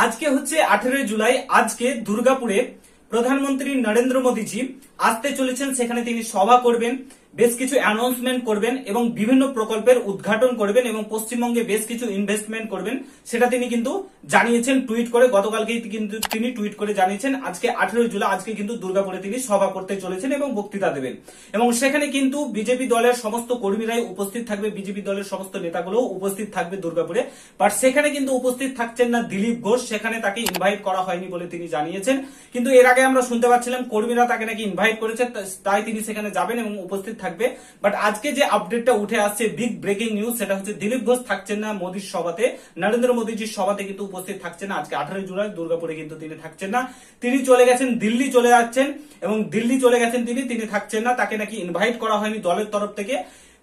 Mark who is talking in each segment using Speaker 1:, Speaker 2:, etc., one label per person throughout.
Speaker 1: আজকে হচ্ছে 18 জুলাই। আজকে দুর্গাপুরে প্রধানমন্ত্রী নরেন্দ্র মোদীজি আসতে চলেছেন। সেখানে তিনি সভা করবেন, বেশ কিছু অ্যানাউন্সমেন্ট করবেন এবং বিভিন্ন প্রকল্পের উদ্ঘাটন করবেন এবং পশ্চিমবঙ্গে বেশ কিছু ইনভেস্টমেন্ট করবেন, সেটা তিনি কিন্তু জানিয়েছেন টুইট করে। গতকালকেই কিন্তু তিনি টুইট করে জানিয়েছেন আজকে 18 জুলাই আজকে কিন্তু দুর্গাপুরে তিনি সভা করতে চলেছেন এবং বক্তৃতা দেবেন এবং সেখানে কিন্তু বিজেপি দলের সমস্ত কর্মীরাই উপস্থিত থাকবে, বিজেপি দলের সমস্ত নেতাগুলোও উপস্থিত থাকবে দুর্গাপুরে। বাট সেখানে কিন্তু উপস্থিত থাকছেন না দিলীপ ঘোষ, সেখানে তাকে ইনভাইট করা হয়নি বলে তিনি জানিয়েছেন। কিন্তু এর আগে আমরা শুনতে পাচ্ছিলাম কর্মীরা তাকে নাকি ইনভাইট করেছে, তাই তিনি সেখানে যাবেন এবং উপস্থিত থাকবে। বাট আজকে যে আপডেটটা উঠে আসছে, বিগ ব্রেকিং নিউজ, সেটা হচ্ছে দিলীপ ঘোষ থাকছেন না মোদীর সভাতে, নরেন্দ্র মোদীজির সভাতে কিন্তু উপস্থিত থাকছেন না। আজকে 18 জুলাই দুর্গাপুরে কিন্তু তিনি থাকছেন না, তিনি চলে গেছেন দিল্লি চলে যাচ্ছেন এবং দিল্লি চলে গেছেন তিনি থাকছেন না। তাকে নাকি ইনভাইট করা হয়নি দলের তরফ থেকে,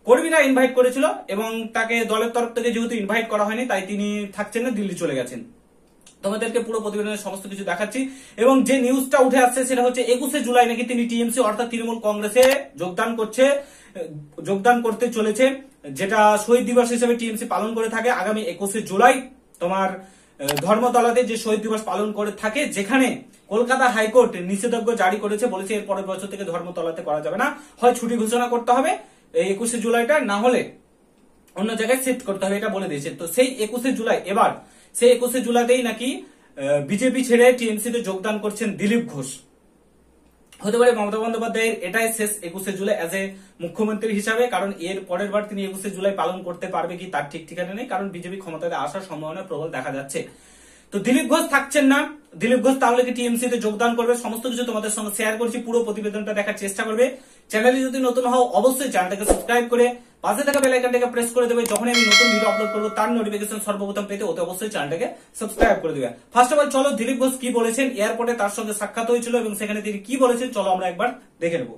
Speaker 1: কর্মীরা ইনভাইট করেছিল এবং তাকে দলের তরফ থেকে যেহেতু ইনভাইট করা হয়নি তাই তিনি থাকছেন না, দিল্লি চলে গেছেন। তোমাদেরকে পুরো প্রতিবেদনের সমস্ত কিছু দেখাচ্ছি এবং যে নিউজটা উঠে আসছে সেটা হচ্ছে 21 জুলাই নাকি তিনি টিএমসি অর্থাৎ তৃণমূল কংগ্রেসে যোগদান করতে চলেছে, যেটা শহীদ দিবস হিসেবে টিএমসি পালন করে থাকে। আগামী 21 জুলাই তোমার ধর্মতলাতে যে শহীদ দিবস পালন করে থাকে, যেখানে কলকাতা হাইকোর্ট নিষেধাজ্ঞা জারি করেছে, বলেছে এর পরের বছর থেকে ধর্মতলাতে করা যাবে না, হয় ছুটি ঘোষণা করতে হবে এই 21 জুলাইটা, না হলে অন্য জায়গায় শিফট করতে হবে, এটা বলে দিয়েছে। তো সেই 21 জুলাই, এবার সেই 21 জুলাইতেই নাকি বিজেপি ছেড়ে টিএমসি তে যোগদান করছেন দিলীপ ঘোষ। হতে পারে মমতা বন্দ্যোপাধ্যায়ের এটাই শেষ 21 জুলাই এজ এ মুখ্যমন্ত্রী হিসাবে, কারণ এর পরের বার তিনি 21 জুলাই পালন করতে পারবে কি তার ঠিক ঠিকানা নেই, কারণ বিজেপি ক্ষমতায় আসার সম্ভাবনা প্রবল দেখা যাচ্ছে। তো দিলীপ ঘোষ থাকছেন না, দিলীপ ঘোষ তাহলে কি টিএমসি তে যোগদান করবে, সমস্ত কিছু তোমাদের সঙ্গে শেয়ার করছি, পুরো প্রতিবেদনটা দেখার চেষ্টা করবে। চ্যানেলে যদি নতুন হও অবশ্যই চ্যানেলটাকে সাবস্ক্রাইব করে পাশে থাকা বেল আইকনটাকে প্রেস করে দেবে, যখন আমি নতুন ভিডিও আপলোড করবো তার নোটিফিকেশন সর্বপ্রথম পেতে অতি অবশ্যই চ্যানেলটাকে সাবস্ক্রাইব করে দেবে। ফার্স্ট অফ অল চলো দিলীপ ঘোষ কি বলেছেন, এয়ারপোর্টে তার সঙ্গে সাক্ষাৎ হয়েছিল এবং সেখানে তিনি কি বলেছেন চলো আমরা একবার দেখে নেবো।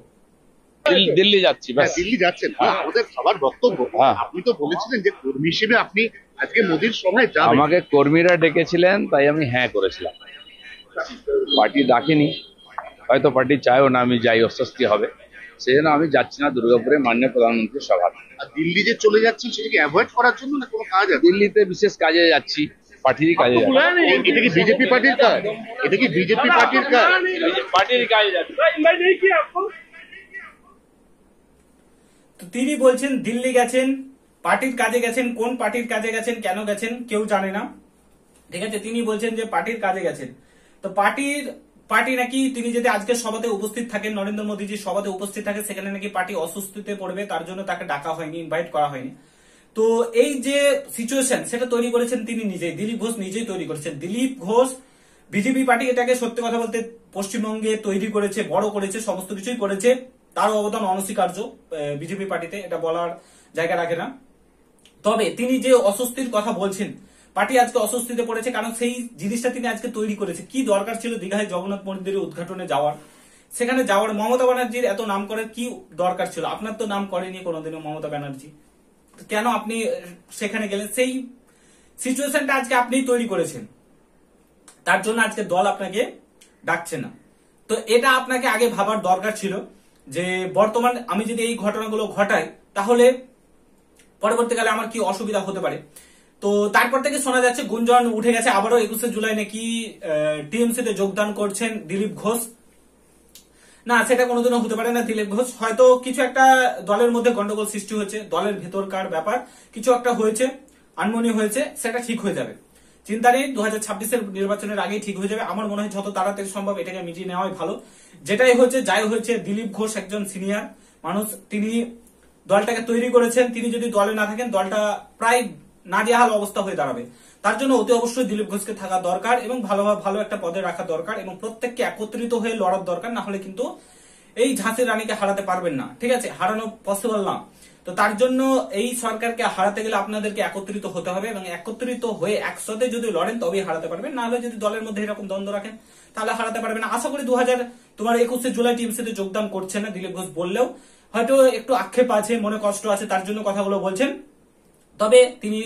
Speaker 2: দিল্লি যাচ্ছি,
Speaker 3: দিল্লি যাচ্ছেন, আমাদের সবার বক্তব্য। আপনি তো বলেছিলেন যে কর্মী হিসেবে আপনি আজকে মোদীর সভায় যাবেন।
Speaker 2: আমাকে কর্মীরা ডেকেছিলেন তাই আমি হ্যাঁ করেছিলাম, পার্টি ডাকেনি, হয়তো পার্টি চায়ও না আমি যাই, অস্বস্তি হবে, সেই জন্য আমি যাচ্ছি না দুর্গাপুরে মাননীয় প্রধানমন্ত্রীর সভা।
Speaker 3: আর দিল্লি যে চলে যাচ্ছেন সেটাকে অ্যাভয়েড করার জন্য না কোনো কাজ আছে?
Speaker 2: দিল্লিতে বিশেষ কাজে যাচ্ছি, পার্টিরই কাজে যাচ্ছি।
Speaker 3: এটা কি বিজেপি পার্টির কাজ? এটা কি বিজেপি পার্টির কাজ?
Speaker 2: পার্টির কাজে যাচ্ছি।
Speaker 1: তো তিনি বলছেন দিল্লি গেছেন, পার্টির কাজে গেছেন, কোন পার্টির কাজে গেছেন, কেন গেছেন কেউ জানে না, ঠিক আছে। তিনি বলছেন যে পার্টির কাজে গেছেন। তো পার্টি নাকি তিনি যদি আজকে সভাতে উপস্থিত থাকেন, নরেন্দ্র মোদীজির সভাতে উপস্থিত থাকে, সেখানে নাকি পার্টি অস্বস্তিতে পড়বে, তার জন্য তাকে ডাকা হয়নি, ইনভাইট করা হয়নি। তো এই যে সিচুয়েশন সেটা তৈরি করেছেন তিনি নিজেই, দিলীপ ঘোষ নিজেই তৈরি করেছেন। দিলীপ ঘোষ বিজেপি পার্টি এটাকে সত্যি কথা বলতে পশ্চিমবঙ্গে তৈরি করেছে, বড় করেছে, সমস্ত কিছুই করেছে, তার অবদান অনস্বীকার্য বিজেপি পার্টিতে, এটা বলার জায়গা রাখে না। তবে তিনি যে অস্বস্তির কথা বলছেন, পার্টি আজকে অস্বস্তিতে পড়েছে, কারণ সেই জিনিসটা তিনি আজকে তৈরি করেছে। কি দরকার ছিল দীঘায় জগন্নাথ মন্দিরের উদ্ঘাটনে যাওয়ার, সেখানে যাওয়ার? মমতা ব্যানার্জির এত নাম করার কি দরকার ছিল? আপনার তো নাম করেনি কোনোদিনও মমতা ব্যানার্জি, কেন আপনি সেখানে গেলেন? সেই সিচুয়েশনটা আজকে আপনিই তৈরি করেছেন, তার জন্য আজকে দল আপনাকে ডাকছে না। তো এটা আপনাকে আগে ভাবার দরকার ছিল যে বর্তমান আমি যদি এই ঘটনাগুলো ঘটাই তাহলে পরবর্তীকালে আমার কি অসুবিধা হতে পারে। তো তারপর থেকে শোনা যাচ্ছে, গুঞ্জন উঠে গেছে আবারও 21 জুলাই নাকি টিএমসি তে যোগদান করছেন দিলীপ ঘোষ। না, সেটা কোনোদিনও হতে পারে না। দিলীপ ঘোষ হয়তো কিছু একটা দলের মধ্যে গন্ডগোল সৃষ্টি হয়েছে, দলের ভেতরকার ব্যাপার কিছু একটা হয়েছে, আনমনি হয়েছে, সেটা ঠিক হয়ে যাবে, চিন্তা নেই। 2026-এর নির্বাচনের আগেই ঠিক হয়ে যাবে। আমার মনে হয় যত তাড়াতাড়ি সম্ভব এটাকে মিটিয়ে নেওয়াই ভালো। যেটাই হয়েছে যাই হয়েছে, দিলীপ ঘোষ একজন সিনিয়র মানুষ, তিনি দলটাকে তৈরি করেছেন। তিনি যদি দলে না থাকেন দলটা প্রায় নাজেহাল অবস্থা হয়ে দাঁড়াবে। তার জন্য অতি অবশ্যই দিলীপ ঘোষকে থাকা দরকার এবং ভালো একটা পদে রাখা দরকার এবং প্রত্যেককে একত্রিত হয়ে লড়ার দরকার, না হলে কিন্তু এই ঝাঁসির রানীকে হারাতে পারবেন না, ঠিক আছে, হারানো পসিবল না। তো তার জন্য এই সরকারকে হারাতে গেলে আপনাদেরকে একত্রিত হতে হবে এবং একত্রিত হয়ে একসাথে যদি লড়েন তবেই হারাতে পারবেন, না হলে যদি দলের মধ্যে এরকম দ্বন্দ্ব রাখেন তাহলে হারাতে পারবেন না। আশা করি 21 জুলাই টিএমসিতে যোগদান করছে না দিলীপ ঘোষ বললেও হয়তো একটু আক্ষেপ আছে, মনে কষ্ট আছে, তার জন্য কথাগুলো বলছেন। তবে তিনি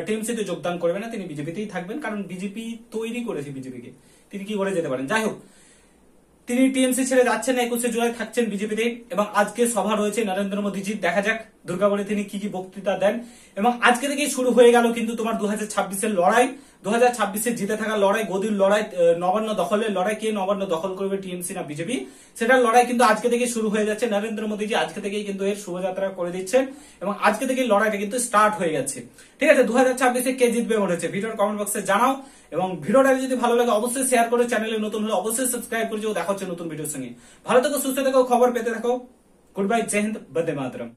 Speaker 1: টিএমসিতে যোগদান করবেন না, তিনি বিজেপিতেই থাকবেন, কারণ বিজেপি তৈরি করেছে বিজেপিকে, তিনি কি করে যেতে পারেন। যাই হোক, তিনি টিএমসি ছেড়ে যাচ্ছেন না, 21 জুলাই থাকছেন বিজেপিতে এবং আজকে সভা রয়েছে নরেন্দ্র মোদীজির। দেখা যাক দুর্গাপুরে তিনি কি বক্তৃতা দেন এবং আজকে থেকেই শুরু হয়ে গেল কিন্তু তোমার 2026-এর লড়াই। 2026-এ জিতে থাকা লড়াই, গদির লড়াই, নবান্ন দখলের লড়াই, কে নবান্ন দখল করবে, টিএমসি না বিজেপি, সেটার লড়াই কিন্তু আজকে থেকে শুরু হয়ে যাচ্ছে। নরেন্দ্র মোদীজি আজকে থেকেই কিন্তু এর শুভযাত্রা করে দিচ্ছেন এবং আজকে থেকে লড়াইটা কিন্তু স্টার্ট হয়ে যাচ্ছে। ঠিক আছে, 2026-এ কে জিতবে মনে হচ্ছে ভিডিওর কমেন্ট বক্সে জানাও এবং ভিডিওটা যদি ভালো লাগে অবশ্যই শেয়ার করে, চ্যানেলে নতুন হলে অবশ্যই সাবস্ক্রাইব করে যাও। দেখা হচ্ছে নতুন ভিডিওর সঙ্গে। ভালো থেকো, সুস্থ থেকো, খবর পেতে থাকো। গুড বাই, জয় হিন্দ, বন্দে মাতরম।